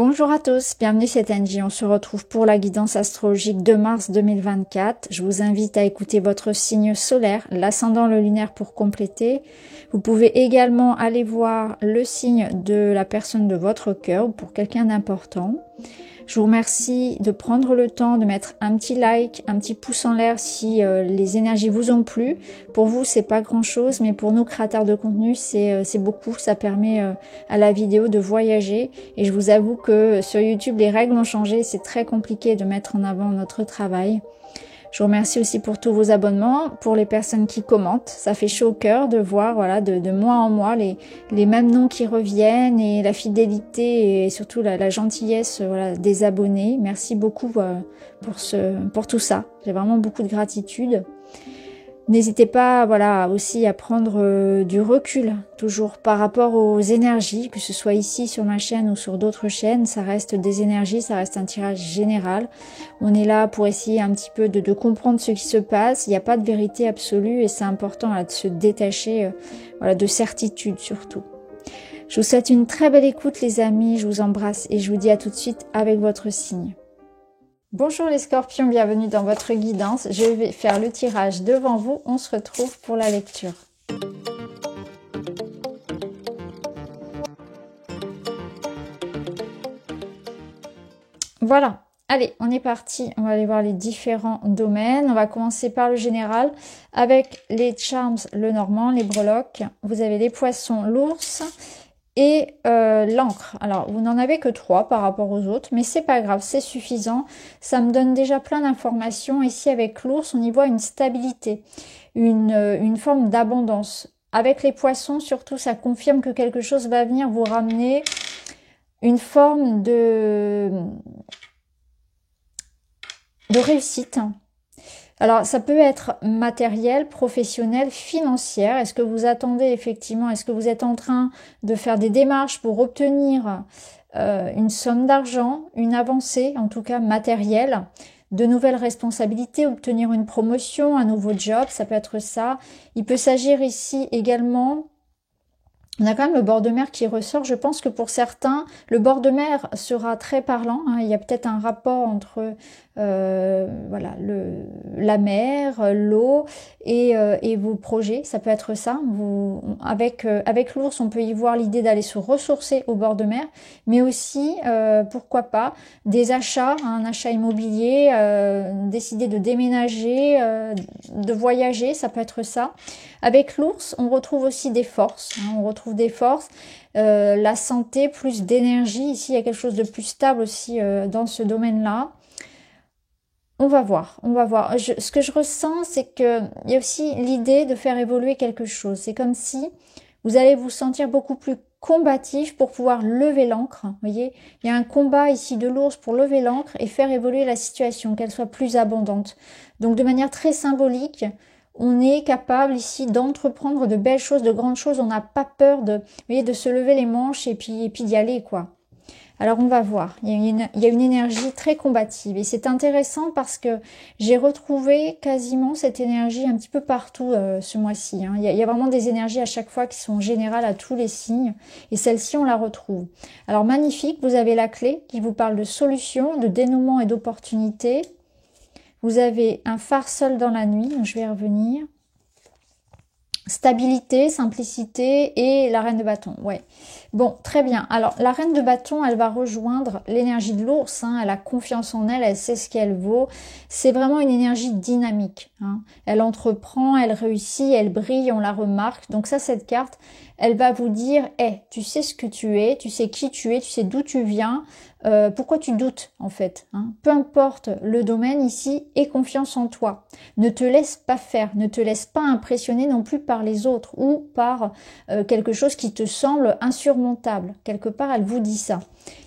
Bonjour à tous, bienvenue c'est Angie. On se retrouve pour la guidance astrologique de mars 2024. Je vous invite à écouter votre signe solaire, l'ascendant, le lunaire pour compléter. Vous pouvez également aller voir le signe de la personne de votre cœur ou pour quelqu'un d'important. Je vous remercie de prendre le temps de mettre un petit like, un petit pouce en l'air si les énergies vous ont plu. Pour vous, c'est pas grand chose, mais pour nous, créateurs de contenu, c'est beaucoup. Ça permet à la vidéo de voyager. Et je vous avoue que sur YouTube, les règles ont changé. C'est très compliqué de mettre en avant notre travail. Je vous remercie aussi pour tous vos abonnements, pour les personnes qui commentent. Ça fait chaud au cœur de voir, voilà, de mois en mois, les mêmes noms qui reviennent et la fidélité et surtout la gentillesse, voilà, des abonnés. Merci beaucoup pour tout ça. J'ai vraiment beaucoup de gratitude. N'hésitez pas, voilà, aussi à prendre du recul, toujours par rapport aux énergies, que ce soit ici sur ma chaîne ou sur d'autres chaînes, ça reste des énergies, ça reste un tirage général. On est là pour essayer un petit peu de comprendre ce qui se passe. Il n'y a pas de vérité absolue et c'est important là, de se détacher voilà, de certitude surtout. Je vous souhaite une très belle écoute les amis, je vous embrasse et je vous dis à tout de suite avec votre signe. Bonjour les scorpions, bienvenue dans votre guidance. Je vais faire le tirage devant vous. On se retrouve pour la lecture. Voilà, allez, on est parti. On va aller voir les différents domaines. On va commencer par le général avec les charms, le normand, les breloques. Vous avez les poissons, l'ours et l'encre. Alors, vous n'en avez que 3 par rapport aux autres, mais c'est pas grave, c'est suffisant. Ça me donne déjà plein d'informations. Ici, avec l'ours, on y voit une stabilité, une forme d'abondance. Avec les poissons, surtout, ça confirme que quelque chose va venir vous ramener une forme de réussite. Alors, ça peut être matériel, professionnel, financière. Est-ce que vous attendez effectivement, est-ce que vous êtes en train de faire des démarches pour obtenir une somme d'argent, une avancée, en tout cas matérielle, de nouvelles responsabilités, obtenir une promotion, un nouveau job, ça peut être ça. Il peut s'agir ici également... On a quand même le bord de mer qui ressort. Je pense que pour certains, le bord de mer sera très parlant. Hein. Il y a peut-être un rapport entre voilà, la mer, l'eau et vos projets. Ça peut être ça. Avec l'ours, on peut y voir l'idée d'aller se ressourcer au bord de mer, mais aussi, pourquoi pas, des achats, un achat immobilier, décider de déménager, de voyager, ça peut être ça. Avec l'ours, on retrouve aussi des forces. Hein, on retrouve des forces, la santé, plus d'énergie. Ici, il y a quelque chose de plus stable aussi dans ce domaine-là. On va voir, on va voir. Ce que je ressens, c'est qu'il y a aussi l'idée de faire évoluer quelque chose. C'est comme si vous allez vous sentir beaucoup plus combatif pour pouvoir lever l'ancre. Vous voyez, il y a un combat ici de l'ours pour lever l'ancre et faire évoluer la situation, qu'elle soit plus abondante. Donc, de manière très symbolique, on est capable ici d'entreprendre de belles choses, de grandes choses. On n'a pas peur de, vous voyez, de se lever les manches et puis d'y aller, quoi. Alors, on va voir. Il y a une énergie très combative. Et c'est intéressant parce que j'ai retrouvé quasiment cette énergie un petit peu partout ce mois-ci. Hein. Il y a vraiment des énergies à chaque fois qui sont générales à tous les signes. Et celle-ci, on la retrouve. Alors, magnifique. Vous avez la clé qui vous parle de solutions, de dénouement et d'opportunités. Vous avez un phare seul dans la nuit. Donc je vais y revenir. Stabilité, simplicité et la reine de bâton. Ouais. Bon, très bien. Alors, la reine de bâton, elle va rejoindre l'énergie de l'ours. Hein. Elle a confiance en elle, elle sait ce qu'elle vaut. C'est vraiment une énergie dynamique. Hein. Elle entreprend, elle réussit, elle brille, on la remarque. Donc ça, cette carte, elle va vous dire, hey, tu sais ce que tu es, tu sais qui tu es, tu sais d'où tu viens. Pourquoi tu doutes en fait, hein? Peu importe le domaine ici, aie confiance en toi. Ne te laisse pas faire, ne te laisse pas impressionner non plus par les autres ou par quelque chose qui te semble insurmontable. Quelque part, elle vous dit ça.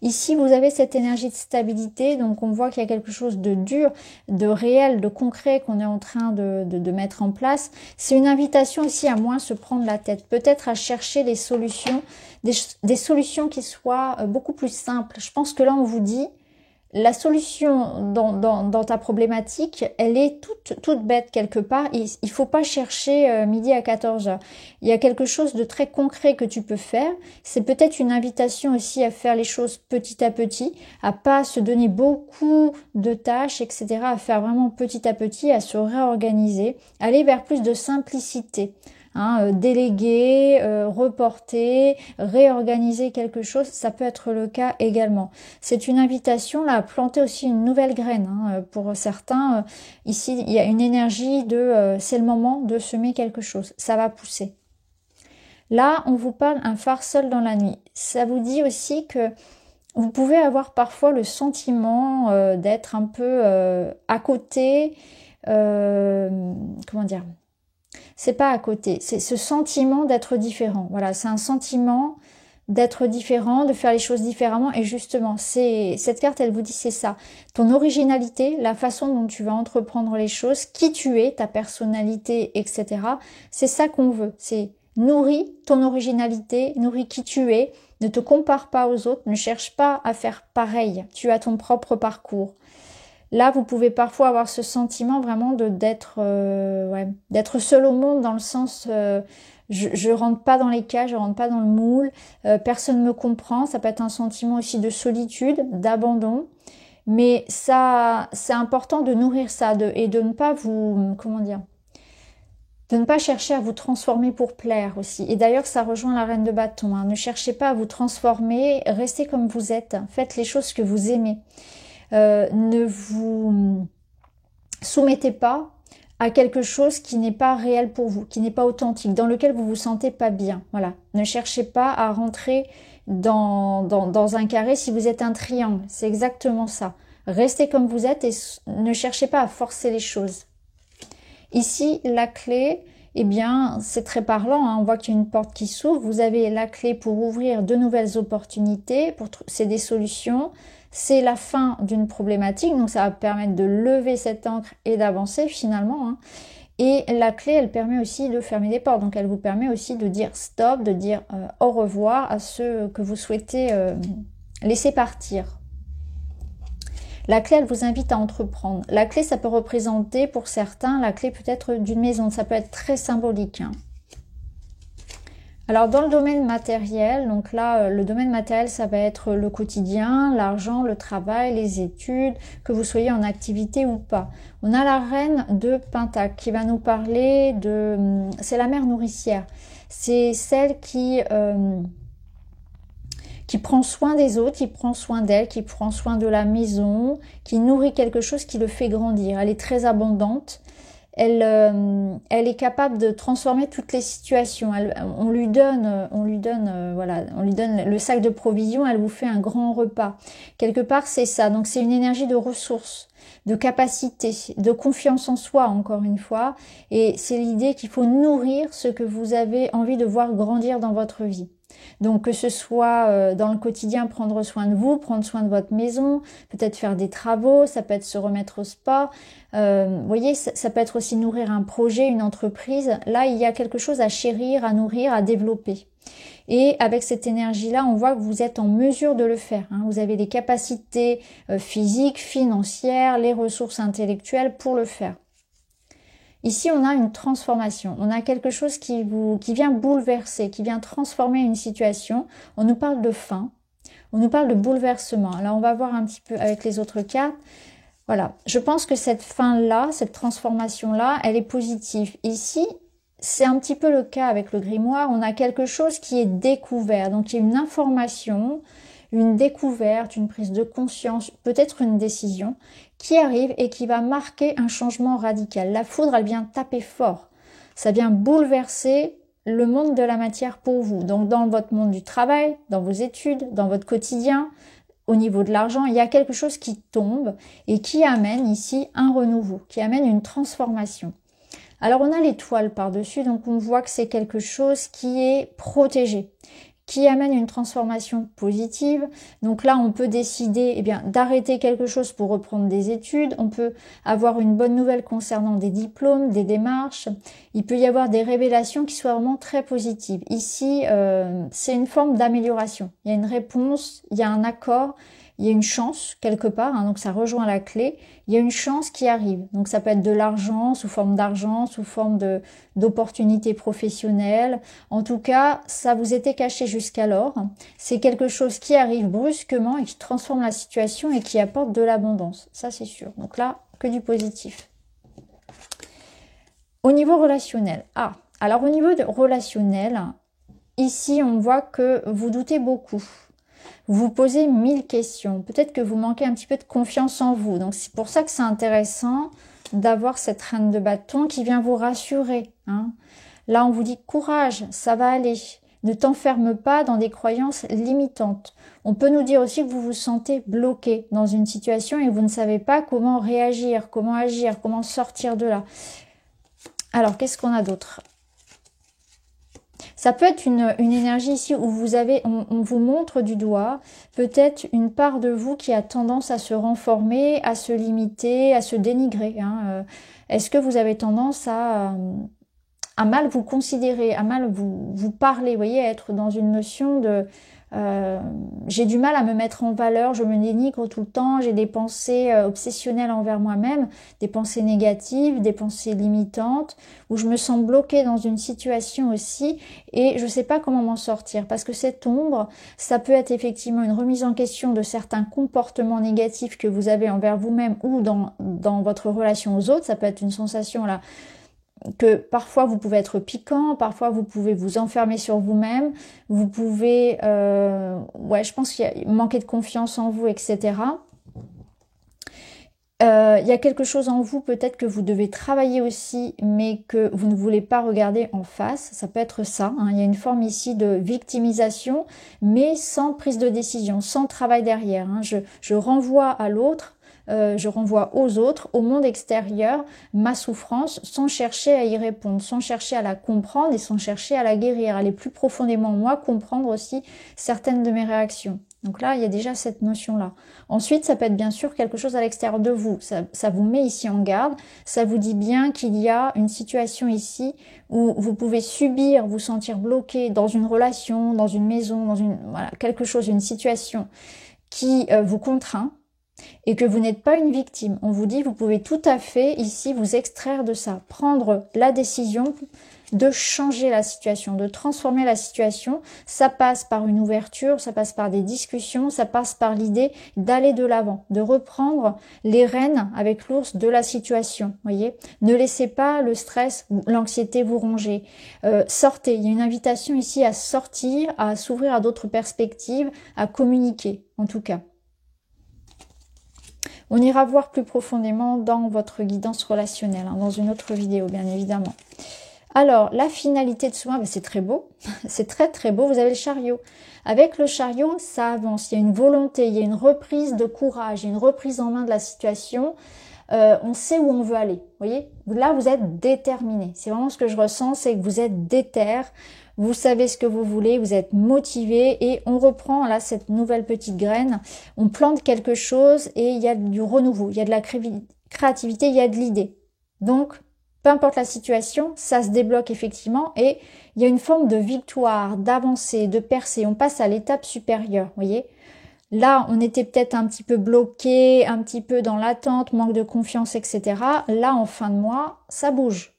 Ici, vous avez cette énergie de stabilité, donc on voit qu'il y a quelque chose de dur, de réel, de concret qu'on est en train de mettre en place. C'est une invitation aussi à moins se prendre la tête, peut-être à chercher les solutions, des solutions qui soient beaucoup plus simples. Je pense que là, on vous dit, la solution dans ta problématique, elle est toute bête quelque part. Il faut pas chercher midi à 14 heures. Il y a quelque chose de très concret que tu peux faire. C'est peut-être une invitation aussi à faire les choses petit à petit, à pas se donner beaucoup de tâches, etc., à faire vraiment petit à petit, à se réorganiser, aller vers plus de simplicité. Déléguer, reporter, réorganiser quelque chose, ça peut être le cas également. C'est une invitation là à planter aussi une nouvelle graine. Pour certains, ici, il y a une énergie de c'est le moment de semer quelque chose. Ça va pousser. Là, on vous parle un phare seul dans la nuit. Ça vous dit aussi que vous pouvez avoir parfois le sentiment d'être un peu à côté. Comment dire ? C'est pas à côté, c'est ce sentiment d'être différent. Voilà, c'est un sentiment d'être différent, de faire les choses différemment. Et justement, cette carte, elle vous dit c'est ça. Ton originalité, la façon dont tu vas entreprendre les choses, qui tu es, ta personnalité, etc. C'est ça qu'on veut. C'est nourris ton originalité, nourris qui tu es. Ne te compare pas aux autres, ne cherche pas à faire pareil. Tu as ton propre parcours. Là, vous pouvez parfois avoir ce sentiment vraiment d'être seul au monde dans le sens je rentre pas dans les cases, je rentre pas dans le moule, personne me comprend. Ça peut être un sentiment aussi de solitude, d'abandon, mais ça, c'est important de nourrir ça et de ne pas de ne pas chercher à vous transformer pour plaire aussi. Et d'ailleurs, ça rejoint la reine de bâton. Ne cherchez pas à vous transformer, restez comme vous êtes, faites les choses que vous aimez. Ne vous soumettez pas à quelque chose qui n'est pas réel pour vous, qui n'est pas authentique, dans lequel vous vous sentez pas bien. Voilà. Ne cherchez pas à rentrer dans un carré si vous êtes un triangle. C'est exactement ça. Restez comme vous êtes et ne cherchez pas à forcer les choses. Ici, la clé, eh bien, c'est très parlant. On voit qu'il y a une porte qui s'ouvre. Vous avez la clé pour ouvrir de nouvelles opportunités. C'est des solutions. C'est la fin d'une problématique, donc ça va permettre de lever cette encre et d'avancer finalement. Et la clé, elle permet aussi de fermer des portes, donc elle vous permet aussi de dire stop, de dire au revoir à ceux que vous souhaitez laisser partir. La clé, elle vous invite à entreprendre. La clé, ça peut représenter pour certains la clé peut-être d'une maison, ça peut être très symbolique. Alors dans le domaine matériel, donc là le domaine matériel ça va être le quotidien, l'argent, le travail, les études, que vous soyez en activité ou pas. On a la reine de Pentacle qui va nous parler c'est la mère nourricière. C'est celle qui prend soin des autres, qui prend soin d'elle, qui prend soin de la maison, qui nourrit quelque chose qui le fait grandir. Elle est très abondante. Elle est capable de transformer toutes les situations. On lui donne le sac de provisions. Elle vous fait un grand repas. Quelque part, c'est ça. Donc, c'est une énergie de ressources, de capacité, de confiance en soi, encore une fois. Et c'est l'idée qu'il faut nourrir ce que vous avez envie de voir grandir dans votre vie. Donc que ce soit dans le quotidien, prendre soin de vous, prendre soin de votre maison, peut-être faire des travaux, ça peut être se remettre au spa. Vous voyez, ça peut être aussi nourrir un projet, une entreprise. Là, il y a quelque chose à chérir, à nourrir, à développer. Et avec cette énergie-là, on voit que vous êtes en mesure de le faire. Vous avez les capacités physiques, financières, les ressources intellectuelles pour le faire. Ici, on a une transformation. On a quelque chose qui vient bouleverser, qui vient transformer une situation. On nous parle de fin. On nous parle de bouleversement. Alors, on va voir un petit peu avec les autres cartes. Voilà. Je pense que cette fin-là, cette transformation-là, elle est positive. Ici, c'est un petit peu le cas avec le grimoire. On a quelque chose qui est découvert. Donc, il y a une information, une découverte, une prise de conscience, peut-être une décision qui arrive et qui va marquer un changement radical. La foudre, elle vient taper fort. Ça vient bouleverser le monde de la matière pour vous. Donc, dans votre monde du travail, dans vos études, dans votre quotidien, au niveau de l'argent, il y a quelque chose qui tombe et qui amène ici un renouveau, qui amène une transformation. Alors, on a l'étoile par-dessus, donc on voit que c'est quelque chose qui est protégé, qui amène une transformation positive. Donc là, on peut décider d'arrêter quelque chose pour reprendre des études. On peut avoir une bonne nouvelle concernant des diplômes, des démarches. Il peut y avoir des révélations qui soient vraiment très positives. Ici, c'est une forme d'amélioration. Il y a une réponse, il y a un accord il y a une chance quelque part, hein, donc ça rejoint la clé, il y a une chance qui arrive. Donc ça peut être de l'argent, sous forme d'opportunités professionnelles. En tout cas, ça vous était caché jusqu'alors. C'est quelque chose qui arrive brusquement et qui transforme la situation et qui apporte de l'abondance. Ça, c'est sûr. Donc là, que du positif. Au niveau relationnel. Alors au niveau relationnel, ici, on voit que vous doutez beaucoup. Vous posez 1000 questions. Peut-être que vous manquez un petit peu de confiance en vous. Donc, c'est pour ça que c'est intéressant d'avoir cette reine de bâton qui vient vous rassurer. Hein. Là, on vous dit courage, ça va aller. Ne t'enferme pas dans des croyances limitantes. On peut nous dire aussi que vous vous sentez bloqué dans une situation et vous ne savez pas comment réagir, comment agir, comment sortir de là. Alors, qu'est-ce qu'on a d'autre ? Ça peut être une énergie ici où on vous montre du doigt peut-être une part de vous qui a tendance à se renformer, à se limiter, à se dénigrer. Hein. Est-ce que vous avez tendance à mal vous considérer, à mal vous parler, vous voyez, être dans une notion de j'ai du mal à me mettre en valeur, je me dénigre tout le temps, j'ai des pensées obsessionnelles envers moi-même, des pensées négatives, des pensées limitantes, où je me sens bloquée dans une situation aussi et je ne sais pas comment m'en sortir parce que cette ombre, ça peut être effectivement une remise en question de certains comportements négatifs que vous avez envers vous-même ou dans votre relation aux autres, ça peut être une sensation là que parfois vous pouvez être piquant, parfois vous pouvez vous enfermer sur vous-même, vous pouvez, je pense qu'il y a manquer de confiance en vous, etc. Il y a quelque chose en vous peut-être que vous devez travailler aussi, mais que vous ne voulez pas regarder en face. Ça peut être ça. Hein. Il y a une forme ici de victimisation, mais sans prise de décision, sans travail derrière. Hein. Je renvoie à l'autre. Je renvoie aux autres, au monde extérieur, ma souffrance, sans chercher à y répondre, sans chercher à la comprendre et sans chercher à la guérir, aller plus profondément en moi, comprendre aussi certaines de mes réactions. Donc là, il y a déjà cette notion-là. Ensuite, ça peut être bien sûr quelque chose à l'extérieur de vous. Ça vous met ici en garde. Ça vous dit bien qu'il y a une situation ici où vous pouvez subir, vous sentir bloqué dans une relation, dans une maison, quelque chose, une situation qui vous contraint. Et que vous n'êtes pas une victime. On vous dit, vous pouvez tout à fait ici vous extraire de ça, prendre la décision de changer la situation, de transformer la situation. Ça passe par une ouverture, ça passe par des discussions, ça passe par l'idée d'aller de l'avant, de reprendre les rênes avec l'ours de la situation. Voyez, ne laissez pas le stress ou l'anxiété vous ronger. Sortez, il y a une invitation ici à sortir, à s'ouvrir à d'autres perspectives, à communiquer en tout cas. On ira voir plus profondément dans votre guidance relationnelle, hein, dans une autre vidéo, bien évidemment. Alors, la finalité de soi, c'est très beau. C'est très, très beau. Vous avez le chariot. Avec le chariot, ça avance. Il y a une volonté, il y a une reprise de courage, il y a une reprise en main de la situation. On sait où on veut aller. Vous voyez, là, vous êtes déterminé. C'est vraiment ce que je ressens, c'est que vous êtes déter. Vous savez ce que vous voulez, vous êtes motivé et on reprend là cette nouvelle petite graine. On plante quelque chose et il y a du renouveau, il y a de la créativité, il y a de l'idée. Donc, peu importe la situation, ça se débloque effectivement et il y a une forme de victoire, d'avancée, de percée. On passe à l'étape supérieure, vous voyez. Là, on était peut-être un petit peu bloqué, un petit peu dans l'attente, manque de confiance, etc. Là, en fin de mois, ça bouge.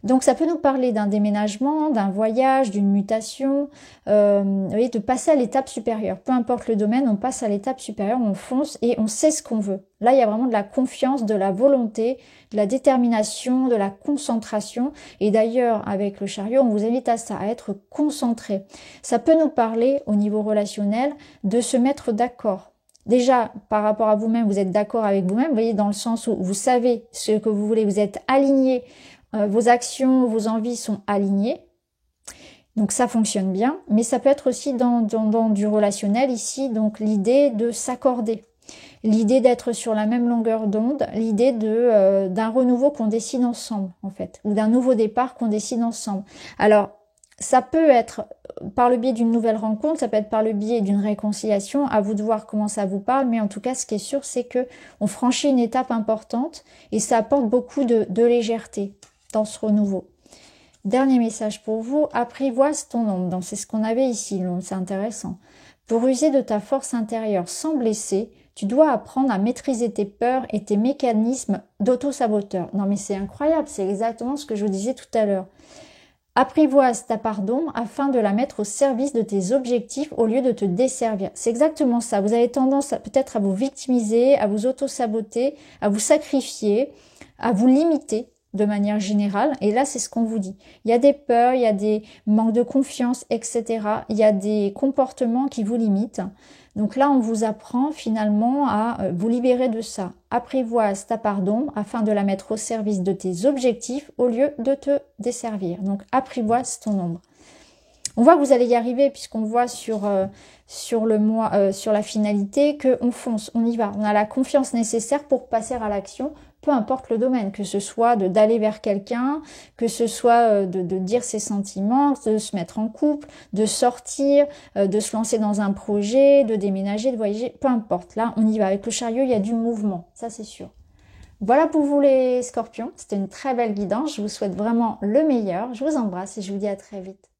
Donc ça peut nous parler d'un déménagement, d'un voyage, d'une mutation, vous voyez, de passer à l'étape supérieure. Peu importe le domaine, on passe à l'étape supérieure, on fonce et on sait ce qu'on veut. Là, il y a vraiment de la confiance, de la volonté, de la détermination, de la concentration. Et d'ailleurs, avec le chariot, on vous invite à ça, à être concentré. Ça peut nous parler, au niveau relationnel, de se mettre d'accord. Déjà, par rapport à vous-même, vous êtes d'accord avec vous-même, vous voyez, dans le sens où vous savez ce que vous voulez, vous êtes aligné. Vos actions, vos envies sont alignées. Donc ça fonctionne bien. Mais ça peut être aussi dans du relationnel ici. Donc l'idée de s'accorder. L'idée d'être sur la même longueur d'onde. L'idée d'un renouveau qu'on décide ensemble en fait. Ou d'un nouveau départ qu'on décide ensemble. Alors ça peut être par le biais d'une nouvelle rencontre. Ça peut être par le biais d'une réconciliation. À vous de voir comment ça vous parle. Mais en tout cas ce qui est sûr c'est que on franchit une étape importante. Et ça apporte beaucoup de légèreté dans ce renouveau. Dernier message pour vous, apprivoise ton ombre. Donc c'est ce qu'on avait ici, c'est intéressant. Pour user de ta force intérieure sans blesser, tu dois apprendre à maîtriser tes peurs et tes mécanismes d'auto-saboteur. Non mais c'est incroyable, c'est exactement ce que je vous disais tout à l'heure. Apprivoise ta part d'ombre afin de la mettre au service de tes objectifs au lieu de te desservir. C'est exactement ça. Vous avez tendance peut-être à vous victimiser, à vous auto-saboter, à vous sacrifier, à vous limiter de manière générale. Et là, c'est ce qu'on vous dit. Il y a des peurs, il y a des manques de confiance, etc. Il y a des comportements qui vous limitent. Donc là, on vous apprend finalement à vous libérer de ça. Apprivoise ta part d'ombre afin de la mettre au service de tes objectifs au lieu de te desservir. Donc apprivoise ton ombre. On voit que vous allez y arriver puisqu'on voit sur le mois, sur la finalité qu'on fonce, on y va. On a la confiance nécessaire pour passer à l'action, peu importe le domaine, que ce soit d'aller vers quelqu'un, que ce soit de dire ses sentiments, de se mettre en couple, de sortir, de se lancer dans un projet, de déménager, de voyager, peu importe. Là, on y va. Avec le chariot, il y a du mouvement, ça c'est sûr. Voilà pour vous les scorpions, c'était une très belle guidance. Je vous souhaite vraiment le meilleur. Je vous embrasse et je vous dis à très vite.